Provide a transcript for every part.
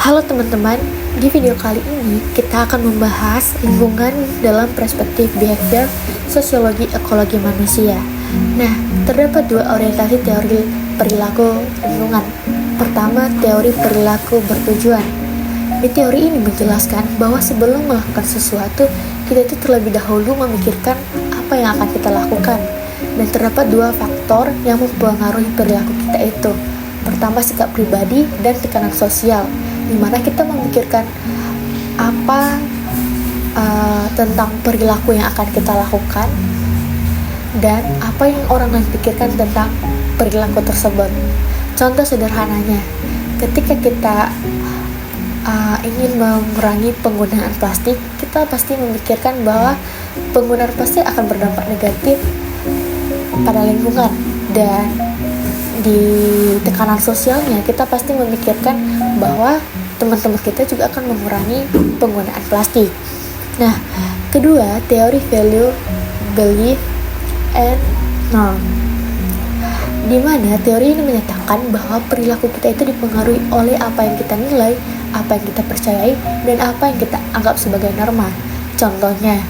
Halo teman-teman, di video kali ini kita akan membahas lingkungan dalam perspektif behavior, sosiologi, ekologi manusia. Nah, terdapat dua orientasi teori perilaku lingkungan. Pertama, teori perilaku bertujuan. Di teori ini menjelaskan bahwa sebelum melakukan sesuatu, kita itu terlebih dahulu memikirkan apa yang akan kita lakukan. Dan terdapat dua faktor yang mempengaruhi perilaku kita itu. Pertama, sikap pribadi dan tekanan sosial, di mana kita memikirkan apa tentang perilaku yang akan kita lakukan dan apa yang orang lain pikirkan tentang perilaku tersebut. Contoh sederhananya, ketika kita ingin mengurangi penggunaan plastik, kita pasti memikirkan bahwa penggunaan plastik akan berdampak negatif pada lingkungan, dan di tekanan sosialnya kita pasti memikirkan bahwa teman-teman kita juga akan mengurangi penggunaan plastik. Nah, kedua, teori value, belief, and norm, di mana teori ini menyatakan bahwa perilaku kita itu dipengaruhi oleh apa yang kita nilai, apa yang kita percayai, dan apa yang kita anggap sebagai norma. Contohnya,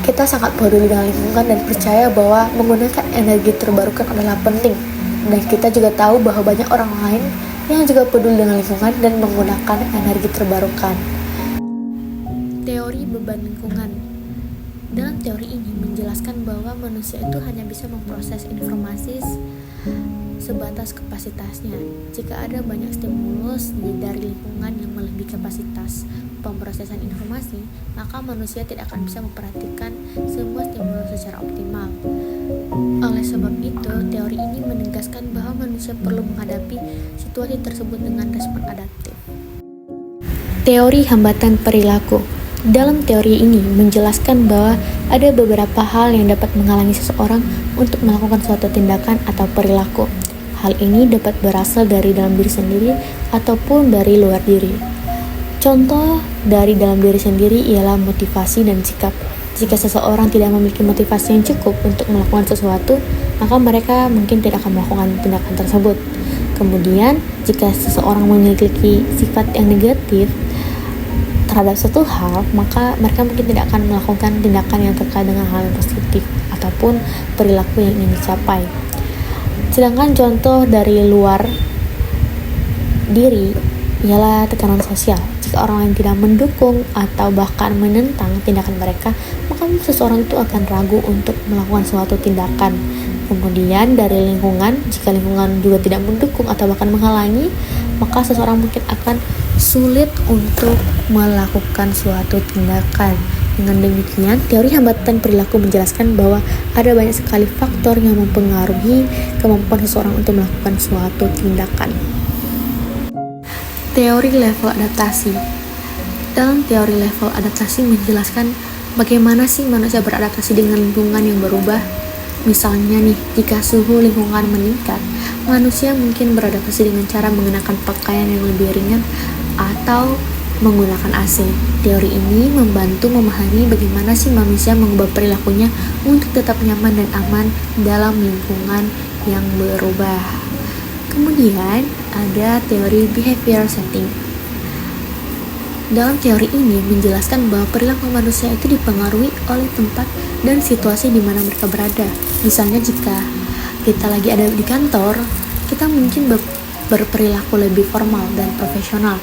kita sangat peduli dengan lingkungan dan percaya bahwa menggunakan energi terbarukan adalah penting. Dan kita juga tahu bahwa banyak orang lain yang juga peduli dengan lingkungan dan menggunakan energi terbarukan. Teori beban lingkungan. Dalam teori ini menjelaskan bahwa manusia itu hanya bisa memproses informasi sebatas kapasitasnya. Jika ada banyak stimulus dari lingkungan yang melebihi kapasitas pemrosesan informasi, maka manusia tidak akan bisa memperhatikan semua stimulus secara optimal. Oleh sebab itu, teori ini menegaskan bahwa manusia perlu menghadapi situasi tersebut dengan respon adaptif. Teori hambatan perilaku. Dalam teori ini menjelaskan bahwa ada beberapa hal yang dapat menghalangi seseorang untuk melakukan suatu tindakan atau perilaku. Hal ini dapat berasal dari dalam diri sendiri ataupun dari luar diri. Contoh dari dalam diri sendiri ialah motivasi dan sikap. Jika seseorang tidak memiliki motivasi yang cukup untuk melakukan sesuatu, maka mereka mungkin tidak akan melakukan tindakan tersebut. Kemudian, jika seseorang memiliki sifat yang negatif terhadap suatu hal, maka mereka mungkin tidak akan melakukan tindakan yang terkait dengan hal yang positif ataupun perilaku yang ingin dicapai. Sedangkan contoh dari luar diri ialah tekanan sosial. Jika orang lain tidak mendukung atau bahkan menentang tindakan mereka, maka seseorang itu akan ragu untuk melakukan suatu tindakan. Kemudian dari lingkungan, jika lingkungan juga tidak mendukung atau bahkan menghalangi, maka seseorang mungkin akan sulit untuk melakukan suatu tindakan. Dengan demikian, teori hambatan perilaku menjelaskan bahwa ada banyak sekali faktor yang mempengaruhi kemampuan seseorang untuk melakukan suatu tindakan. Teori level adaptasi. Dalam teori level adaptasi menjelaskan bagaimana sih manusia beradaptasi dengan lingkungan yang berubah. Misalnya nih, jika suhu lingkungan meningkat, manusia mungkin beradaptasi dengan cara mengenakan pakaian yang lebih ringan atau menggunakan AC. Teori ini membantu memahami bagaimana sih manusia mengubah perilakunya untuk tetap nyaman dan aman dalam lingkungan yang berubah. Kemudian ada teori behavior setting. Dalam teori ini menjelaskan bahwa perilaku manusia itu dipengaruhi oleh tempat dan situasi di mana mereka berada. Misalnya jika kita lagi ada di kantor, kita mungkin berperilaku lebih formal dan profesional.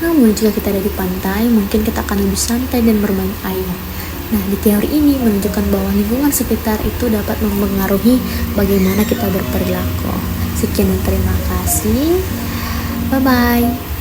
Namun jika kita ada di pantai, mungkin kita akan lebih santai dan bermain air. Nah, di teori ini menunjukkan bahwa lingkungan sekitar itu dapat mempengaruhi bagaimana kita berperilaku. Sekian dan terima kasih. Bye-bye.